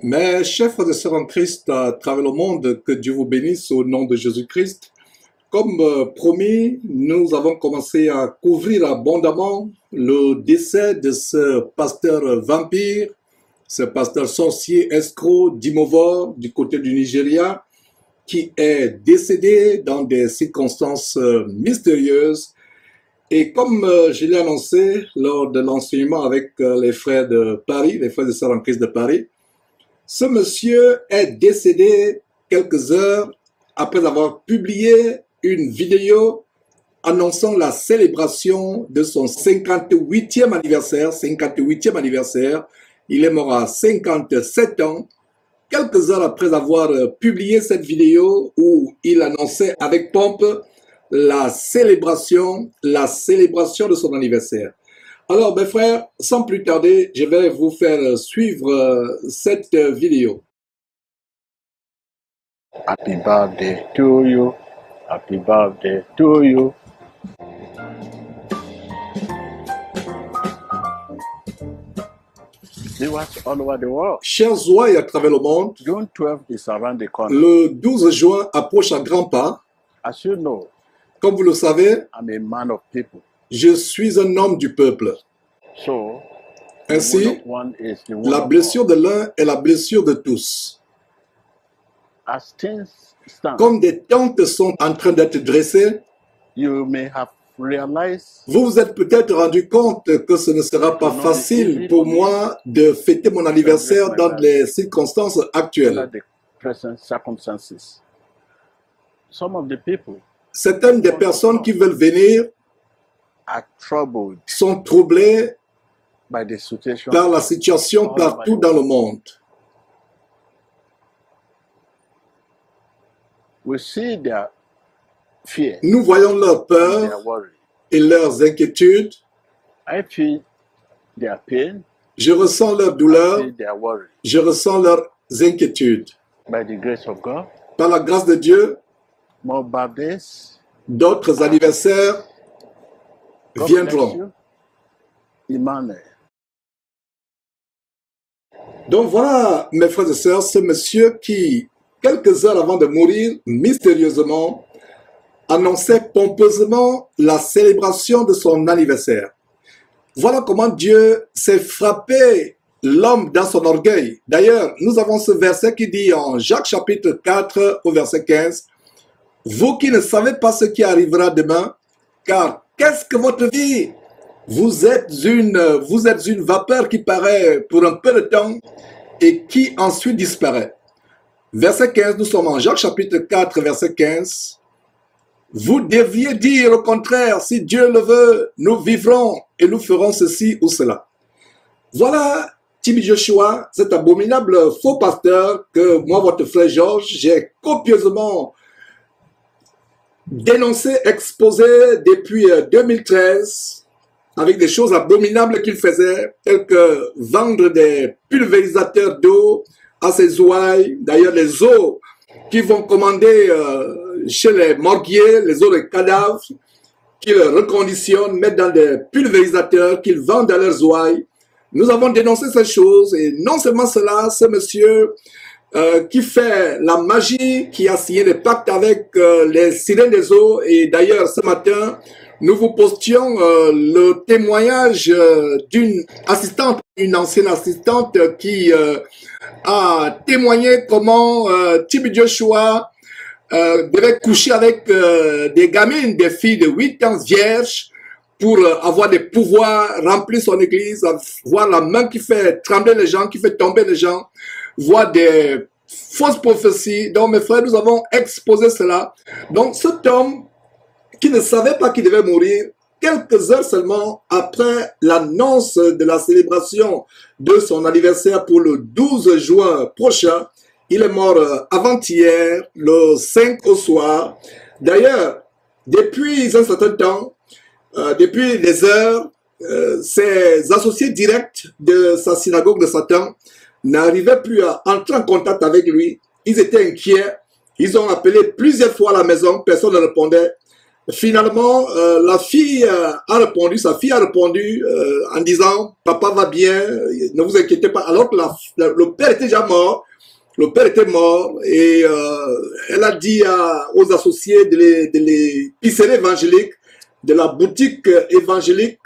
Mes chers frères et sœurs en Christ à travers le monde, que Dieu vous bénisse au nom de Jésus-Christ. Comme promis, nous avons commencé à couvrir abondamment le décès de ce pasteur vampire, ce pasteur sorcier, escroc, Dimowor, du côté du Nigeria, qui est décédé dans des circonstances mystérieuses. Et comme je l'ai annoncé lors de l'enseignement avec les frères de Paris, les frères et sœurs en Christ de Paris, ce monsieur est décédé quelques heures après avoir publié une vidéo annonçant la célébration de son 58e anniversaire. 58e anniversaire. Il est mort à 57 ans. Quelques heures après avoir publié cette vidéo où il annonçait avec pompe la célébration de son anniversaire. Alors, mes frères, sans plus tarder, je vais vous faire suivre cette vidéo. Happy birthday to you. Happy birthday to you. Viewers all over the world. Chers ouailles à travers le monde, June 12 is around the corner. le 12 juin approche à grands pas. As you know, Comme vous le savez, I'm a man of people. je suis un homme du peuple. So, the Ainsi, wound of one is the wound la of blessure all. de l'un est la blessure de tous. As things stand, Comme des tentes sont en train d'être dressées, you may have realized vous vous êtes peut-être rendu compte que ce ne sera pas facile pour moi de fêter mon anniversaire dans les circonstances under actuelles. the present circumstances. Some of the people Certaines des personnes qui veulent venir are troubled sont troublées by the situation. par la situation partout dans le monde. We see their fear, Nous voyons leur their peur worry. et leurs inquiétudes. I feel their pain, Je ressens leur I douleur, feel their worry. je ressens leurs inquiétudes. By the grace of God, Par la grâce de Dieu, more birthdays. d'autres anniversaires God bless viendront. you. Emmanuel. Donc voilà, mes frères et sœurs, ce monsieur qui, quelques heures avant de mourir, mystérieusement, annonçait pompeusement la célébration de son anniversaire. Voilà comment Dieu s'est frappé l'homme dans son orgueil. D'ailleurs, nous avons ce verset qui dit en Jacques chapitre 4 au verset 15, « Vous qui ne savez pas ce qui arrivera demain, car qu'est-ce que votre vie? Vous êtes une vapeur qui paraît pour un peu de temps et qui ensuite disparaît. » Verset 15, nous sommes en Jacques chapitre 4, verset 15. Vous deviez dire au contraire, si Dieu le veut, nous vivrons et nous ferons ceci ou cela. Voilà TB Joshua, cet abominable faux pasteur que moi, votre frère Georges, j'ai copieusement dénoncé, exposé depuis 2013 avec des choses abominables qu'il faisait, telles que vendre des pulvérisateurs d'eau à ses ouailles, d'ailleurs les eaux qui vont commander chez les morguiers, les eaux de cadavres, qu'ils reconditionnent, mettent dans des pulvérisateurs, qu'ils vendent à leurs ouailles. Nous avons dénoncé ces choses et non seulement cela, ce monsieur qui fait la magie, qui a signé des pactes avec les sirènes des eaux. Et d'ailleurs, ce matin, nous vous postions le témoignage d'une assistante, une ancienne assistante qui a témoigné comment TB Joshua devait coucher avec des gamines, des filles de 8 ans vierges pour avoir des pouvoirs, remplir son église, voir la main qui fait trembler les gens, qui fait tomber les gens, voir des fausses prophéties. Donc mes frères, nous avons exposé cela. Donc cet homme qui ne savait pas qu'il devait mourir, quelques heures seulement après l'annonce de la célébration de son anniversaire pour le 12 juin prochain, il est mort avant-hier, le 5 au soir. D'ailleurs, depuis un certain temps, depuis des heures, ses associés directs de sa synagogue de Satan n'arrivaient plus à entrer en contact avec lui. Ils étaient inquiets. Ils ont appelé plusieurs fois à la maison, personne ne répondait. Finalement, la fille a répondu, sa fille a répondu en disant, papa va bien, ne vous inquiétez pas. Alors que le père était déjà mort, le père était mort et elle a dit aux associés de l'épicerie évangélique, de la boutique évangélique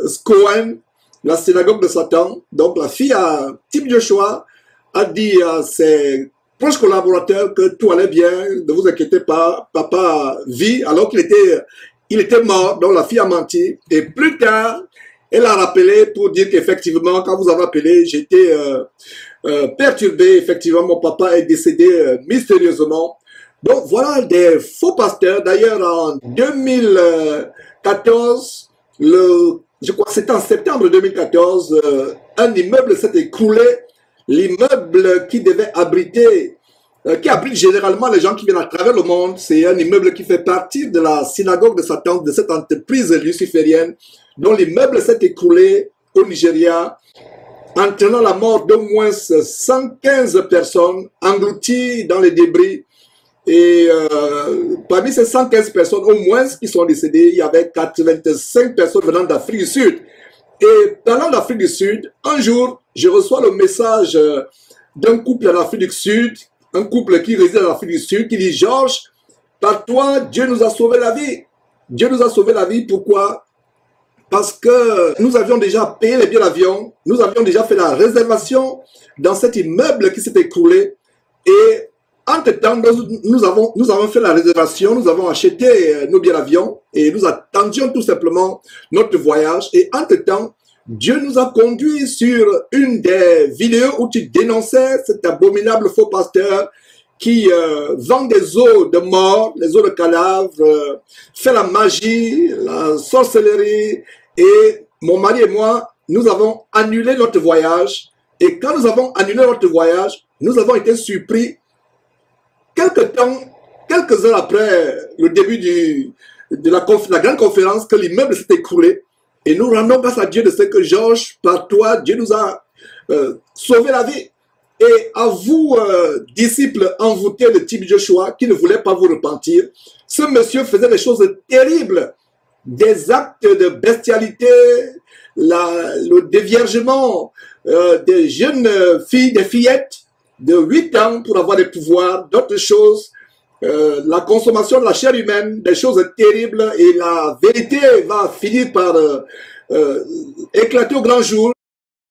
Scowen, la synagogue de Satan. Donc la fille à Tim Joshua a dit à ses proches collaborateurs que tout allait bien, ne vous inquiétez pas, papa vit alors qu'il était mort, donc la fille a menti. Et plus tard, elle a rappelé pour dire qu'effectivement, quand vous avez appelé, j'étais perturbé, effectivement, mon papa est décédé mystérieusement. Donc voilà des faux pasteurs. D'ailleurs, en 2014, je crois que c'était en septembre 2014, un immeuble s'est écroulé. L'immeuble qui devait abriter, qui abrite généralement les gens qui viennent à travers le monde, c'est un immeuble qui fait partie de la synagogue de Satan, de cette entreprise luciférienne, dont l'immeuble s'est écroulé au Nigeria, entraînant la mort d'au moins 115 personnes englouties dans les débris. Et parmi ces 115 personnes, au moins qui sont décédées, il y avait 85 personnes venant d'Afrique du Sud. Et parlant d'Afrique du Sud, un jour, je reçois le message d'un couple en Afrique du Sud, un couple qui réside en Afrique du Sud, qui dit, Georges, par toi, Dieu nous a sauvé la vie. Dieu nous a sauvé la vie, pourquoi? Parce que nous avions déjà payé les billets d'avion, nous avions déjà fait la réservation dans cet immeuble qui s'est écroulé. Et entre-temps, nous avons fait la réservation, nous avons acheté nos billets d'avion et nous attendions tout simplement notre voyage. Et entre-temps, Dieu nous a conduits sur une des vidéos où tu dénonçais cet abominable faux pasteur qui vend des os de mort, les os de cadavres, fait la magie, la sorcellerie. Et mon mari et moi, nous avons annulé notre voyage. Et quand nous avons annulé notre voyage, nous avons été surpris quelques heures après le début de la grande conférence, que l'immeuble s'est écroulé. Et nous rendons grâce à Dieu de ce que Georges, par toi, Dieu nous a sauvé la vie. Et à vous, disciples envoûtés de Tim Joshua, qui ne voulaient pas vous repentir, ce monsieur faisait des choses terribles, des actes de bestialité, le déviergement des jeunes filles, des fillettes de 8 ans pour avoir des pouvoirs, d'autres choses, la consommation de la chair humaine, des choses terribles, et la vérité va finir par éclater au grand jour.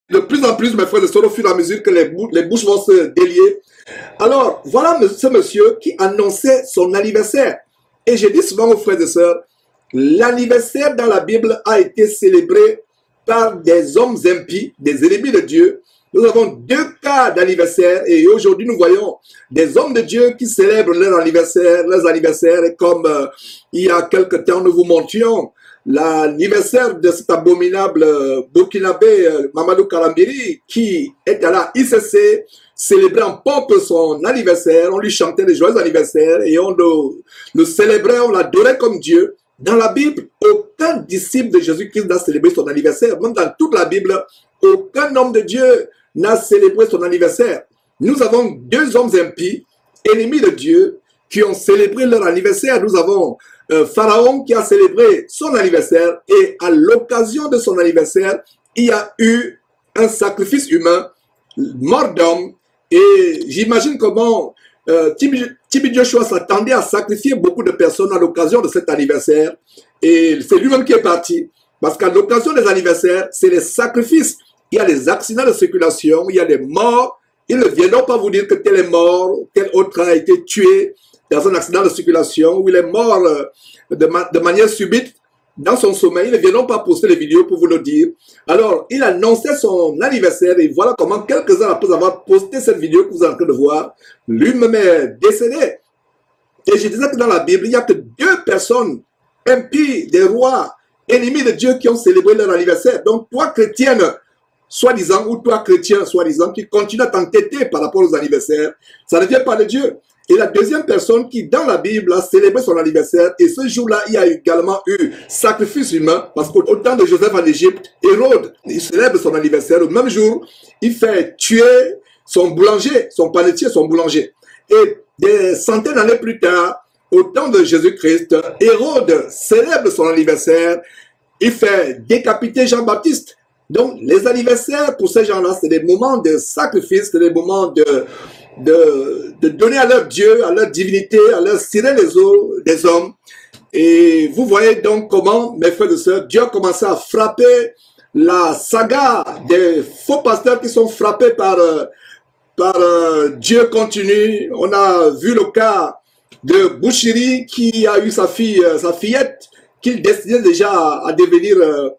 De plus en plus, mes frères et sœurs, au fur et à mesure que les bouches vont se délier. Alors, voilà ce monsieur qui annonçait son anniversaire. Et je dis souvent aux frères et sœurs, l'anniversaire dans la Bible a été célébré par des hommes impies, des ennemis de Dieu. Nous avons 2 cas d'anniversaire et aujourd'hui nous voyons des hommes de Dieu qui célèbrent leurs anniversaires, et comme il y a quelque temps nous vous montrions l'anniversaire de cet abominable burkinabé Mamadou Kalambiri qui est à la ICC célébrer en pompe son anniversaire, on lui chantait des joyeux anniversaires et on le célébrait, on l'adorait comme Dieu. Dans la Bible, aucun disciple de Jésus-Christ n'a célébré son anniversaire. Même dans toute la Bible, aucun homme de Dieu n'a célébré son anniversaire. Nous avons 2 hommes impies, ennemis de Dieu, qui ont célébré leur anniversaire. Nous avons Pharaon qui a célébré son anniversaire et à l'occasion de son anniversaire, il y a eu un sacrifice humain, mort d'homme, et j'imagine comment Tim Joshua s'attendait à sacrifier beaucoup de personnes à l'occasion de cet anniversaire et c'est lui-même qui est parti parce qu'à l'occasion des anniversaires, c'est les sacrifices. Il y a des accidents de circulation, il y a des morts. Ils ne viendront pas vous dire que tel est mort, tel autre a été tué dans un accident de circulation ou il est mort de manière subite dans son sommeil. Ils ne viendront pas poster les vidéos pour vous le dire. Alors, il annonçait son anniversaire et voilà comment quelques heures après avoir posté cette vidéo que vous êtes en train de voir, lui-même est décédé. Et je disais que dans la Bible, il n'y a que 2 personnes impies, des rois, ennemis de Dieu qui ont célébré leur anniversaire. Donc, toi, chrétienne, soi-disant, ou toi, chrétien, soi-disant, qui continue à t'entêter par rapport aux anniversaires, ça ne vient pas de Dieu. Et la deuxième personne qui, dans la Bible, a célébré son anniversaire, et ce jour-là, il y a également eu sacrifice humain, parce qu'au temps de Joseph en Égypte, Hérode, il célèbre son anniversaire. Le même jour, il fait tuer son boulanger, son panetier, son boulanger. Et des centaines d'années plus tard, au temps de Jésus-Christ, Hérode célèbre son anniversaire, il fait décapiter Jean-Baptiste. Donc, les anniversaires pour ces gens-là, c'est des moments de sacrifice, c'est des moments de donner à leur Dieu, à leur divinité, à leur cirer les os des hommes. Et vous voyez donc comment, mes frères et sœurs, Dieu a commencé à frapper la saga des faux pasteurs qui sont frappés par Dieu continue. On a vu le cas de Bouchiri qui a eu sa fillette, qu'il destinait déjà à devenir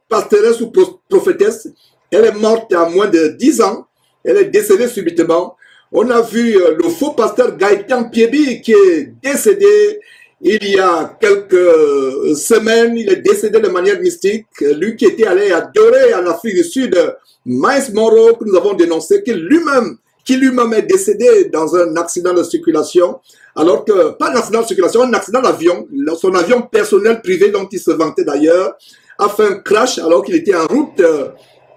pastoresse ou prophétesse. Elle est morte à moins de 10 ans. Elle est décédée subitement. On a vu le faux pasteur Gaëtan Piebi qui est décédé il y a quelques semaines. Il est décédé de manière mystique. Lui qui était allé adorer en Afrique du Sud, Miles Monroe, que nous avons dénoncé, qui lui-même est décédé dans un accident de circulation, alors que, pas un accident de circulation, un accident d'avion, son avion personnel privé dont il se vantait d'ailleurs, a fait un crash alors qu'il était en route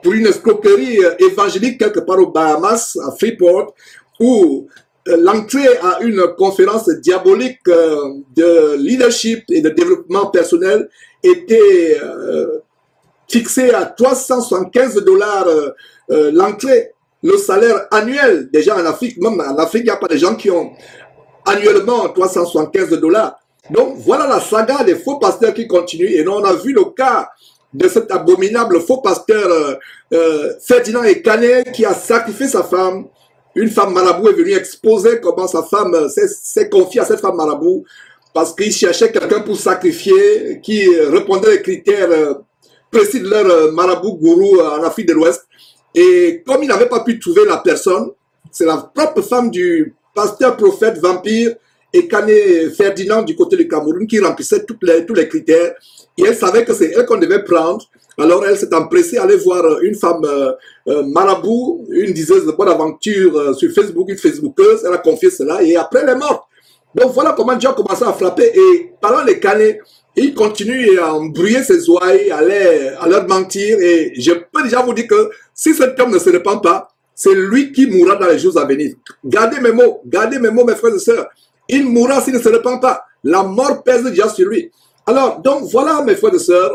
pour une escroquerie évangélique quelque part aux Bahamas, à Freeport, où l'entrée à une conférence diabolique de leadership et de développement personnel était fixée à $375 l'entrée. Le salaire annuel des gens en Afrique, même en Afrique, il n'y a pas de gens qui ont annuellement $375. Donc voilà la saga des faux pasteurs qui continue. Et nous, on a vu le cas de cet abominable faux pasteur Ferdinand Ekane qui a sacrifié sa femme. Une femme marabout est venue exposer comment sa femme s'est confiée à cette femme marabout parce qu'il cherchait quelqu'un pour sacrifier qui répondait aux critères précis de leur marabout gourou en Afrique de l'Ouest. Et comme il n'avait pas pu trouver la personne, c'est la propre femme du pasteur prophète vampire Ekane Ferdinand du côté du Cameroun qui remplissait tous les critères. Et elle savait que c'est elle qu'on devait prendre. Alors elle s'est empressée à aller voir une femme marabout, une diseuse de bonne aventure sur Facebook, une Facebookeuse. Elle a confié cela et après elle est morte. Donc voilà comment Dieu a commencé à frapper. Et parlant des canets, il continue à embrouiller ses ouailles, à leur mentir. Et je peux déjà vous dire que si cet homme ne se répand pas, c'est lui qui mourra dans les jours à venir. Gardez mes mots, mes frères et sœurs. Il mourra s'il ne se répand pas. La mort pèse déjà sur lui. Alors, donc voilà, mes frères et sœurs,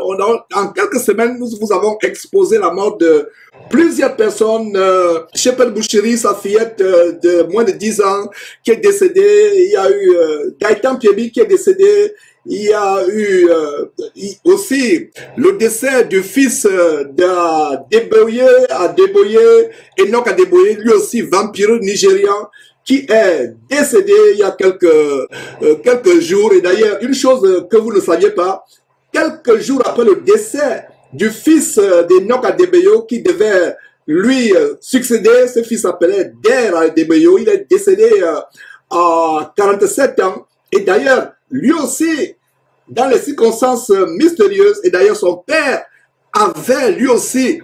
en quelques semaines, nous vous avons exposé la mort de plusieurs personnes. Shepherd Bouchiri, sa fillette de moins de 10 ans, qui est décédée. Il y a eu Gaëtan Piebi qui est décédé. Il y a eu aussi le décès du fils d'Adeboye, Enoch Adeboye, lui aussi vampireux nigérian, qui est décédé il y a quelques jours. Et d'ailleurs, une chose que vous ne saviez pas, quelques jours après le décès du fils d'Enoch Adeboye qui devait lui succéder, ce fils s'appelait Der Adeboye, il est décédé à 47 ans. Et d'ailleurs, lui aussi, dans les circonstances mystérieuses, et d'ailleurs son père avait lui aussi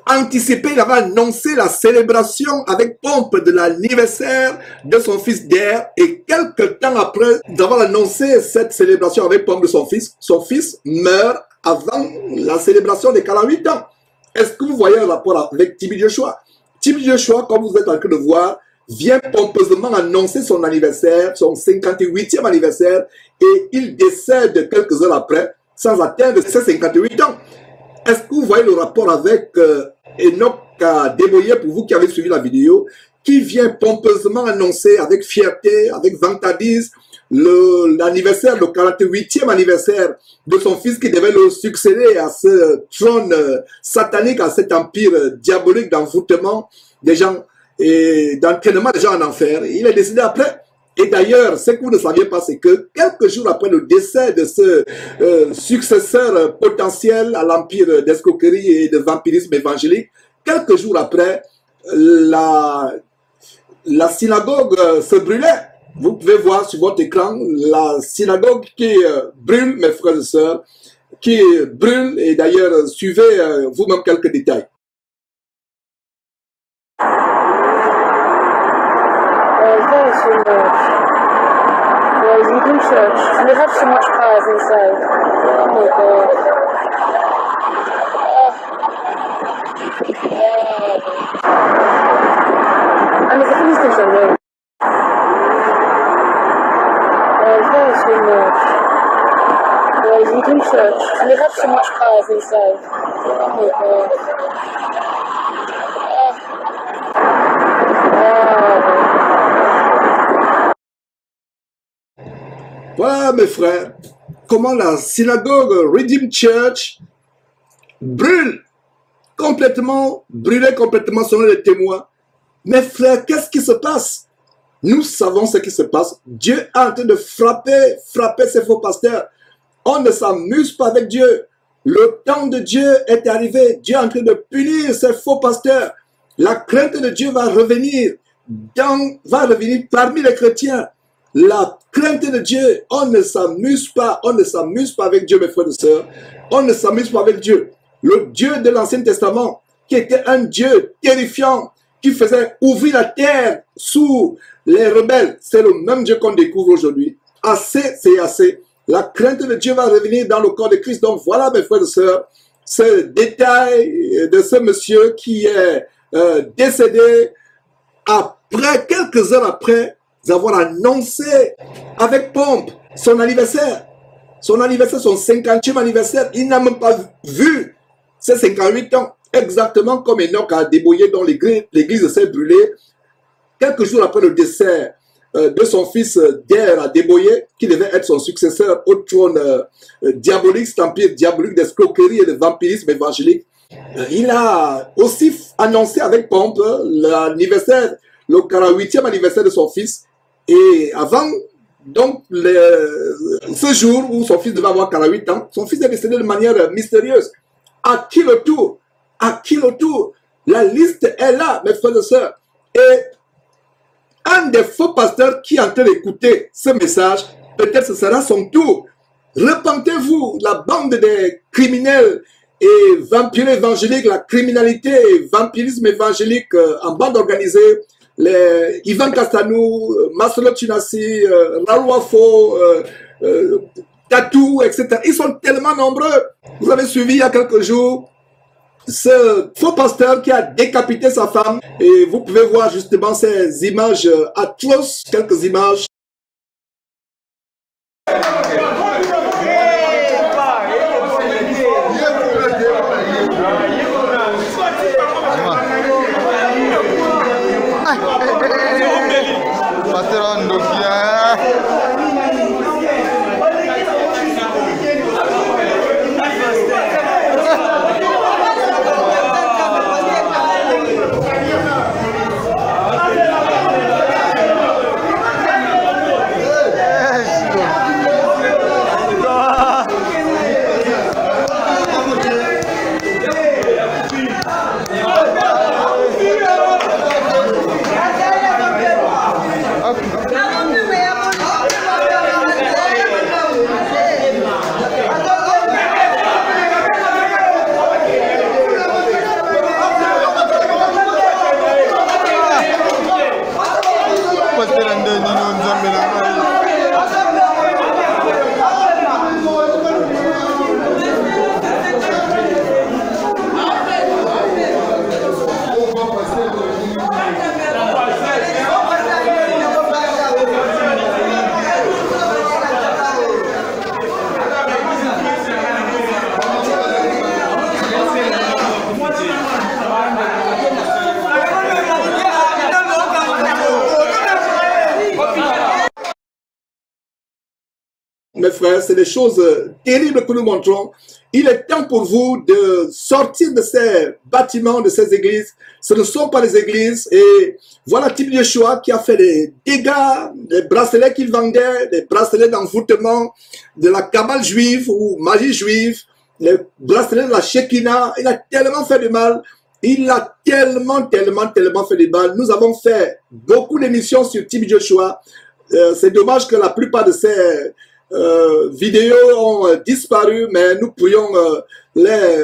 anticipé, il avait annoncé la célébration avec pompe de l'anniversaire de son fils Der, et quelques temps après d'avoir annoncé cette célébration avec pompe de son fils meurt avant la célébration des 48 ans. Est-ce que vous voyez un rapport avec Tibi Joshua? Tibi Joshua, comme vous êtes en train de voir, vient pompeusement annoncer son anniversaire, son 58e anniversaire, et il décède quelques heures après, sans atteindre ses 58 ans. Est-ce que vous voyez le rapport avec Enoch Adeboye, pour vous qui avez suivi la vidéo, qui vient pompeusement annoncer avec fierté, avec vantardise, l'anniversaire, le 48e anniversaire de son fils qui devait le succéder à ce trône satanique, à cet empire diabolique d'envoûtement des gens et d'entraînement des gens en enfer. Il est décédé après. Et d'ailleurs, ce que vous ne saviez pas, c'est que quelques jours après le décès de ce successeur potentiel à l'empire d'escroquerie et de vampirisme évangélique, quelques jours après, la synagogue se brûlait. Vous pouvez voir sur votre écran la synagogue qui brûle, mes frères et sœurs, qui brûle. Et d'ailleurs, suivez vous-même quelques détails. We do church, and we have so much prayers inside. Oh my God. And there's a police station there. prayers we know. Whereas you do church, and you have so much power these days. Oh God. Voilà mes frères, comment la synagogue Redeemed Church brûlait complètement selon les témoins. Mes frères, qu'est-ce qui se passe? Nous savons ce qui se passe. Dieu est en train de frapper ces faux pasteurs. On ne s'amuse pas avec Dieu. Le temps de Dieu est arrivé. Dieu est en train de punir ces faux pasteurs. La crainte de Dieu va revenir parmi les chrétiens. La crainte de Dieu, on ne s'amuse pas avec Dieu, mes frères et sœurs. On ne s'amuse pas avec Dieu. Le Dieu de l'Ancien Testament, qui était un Dieu terrifiant, qui faisait ouvrir la terre sous les rebelles, c'est le même Dieu qu'on découvre aujourd'hui. Assez, c'est assez. La crainte de Dieu va revenir dans le corps de Christ. Donc voilà, mes frères et sœurs, ce détail de ce monsieur qui est décédé après, quelques heures après avoir annoncé avec pompe son anniversaire. Son 50e anniversaire. Il n'a même pas vu ses 58 ans. Exactement comme Enoch a débrouillé dans l'église s'est brûlée. Quelques jours après le décès de son fils Der a débrouillé, qui devait être son successeur au trône diabolique, cet empire diabolique d'escroquerie et de vampirisme évangélique. Il a aussi annoncé avec pompe l'anniversaire, le 48e anniversaire de son fils. Et avant, donc, ce jour où son fils devait avoir 48 ans, son fils est décédé de manière mystérieuse. À qui le tour? À qui le tour? La liste est là, mes frères et sœurs. Et un des faux pasteurs qui est en train d'écouter ce message, peut-être ce sera son tour. Repentez-vous, la bande des criminels et vampires évangéliques, la criminalité et vampirisme évangélique en bande organisée, les Ivan Castanou, Marcelo Chinassi, Raoul Wafo, Tatou, etc. Ils sont tellement nombreux. Vous avez suivi il y a quelques jours ce faux pasteur qui a décapité sa femme. Et vous pouvez voir justement ces images atroces, quelques images. Mes frères, c'est des choses terribles que nous montrons. Il est temps pour vous de sortir de ces bâtiments, de ces églises. Ce ne sont pas les églises. Et voilà Tibi Yeshua qui a fait des dégâts, des bracelets qu'il vendait, des bracelets d'envoûtement, de la cabale juive ou magie juive, les bracelets de la Shekinah. Il a tellement fait du mal. Il a tellement fait du mal. Nous avons fait beaucoup d'émissions sur Tibi Yeshua. C'est dommage que la plupart de ces vidéos ont disparu, mais nous pourrions les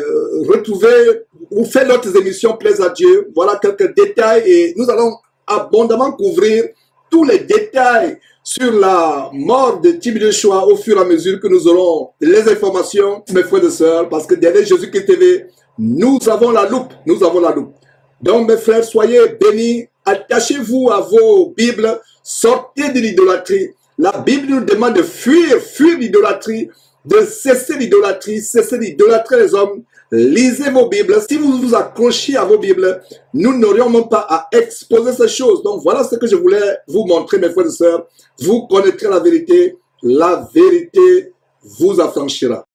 retrouver ou faire d'autres émissions, plaise à Dieu. Voilà quelques détails et nous allons abondamment couvrir tous les détails sur la mort de Tibi Yeshua au fur et à mesure que nous aurons les informations, mes frères et sœurs, parce que derrière Jésus-Christ TV, nous avons la loupe, Donc mes frères, soyez bénis, attachez-vous à vos Bibles, sortez de l'idolâtrie. La Bible nous demande de fuir l'idolâtrie, de cesser l'idolâtrie, cesser d'idolâtrer les hommes. Lisez vos Bibles. Si vous vous accrochiez à vos Bibles, nous n'aurions même pas à exposer ces choses. Donc voilà ce que je voulais vous montrer, mes frères et sœurs. Vous connaîtrez la vérité vous affranchira.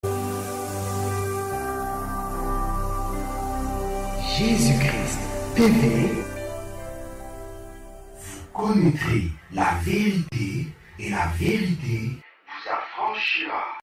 Jésus-Christ TV, vous connaîtrez la vérité et la vérité vous affranchira.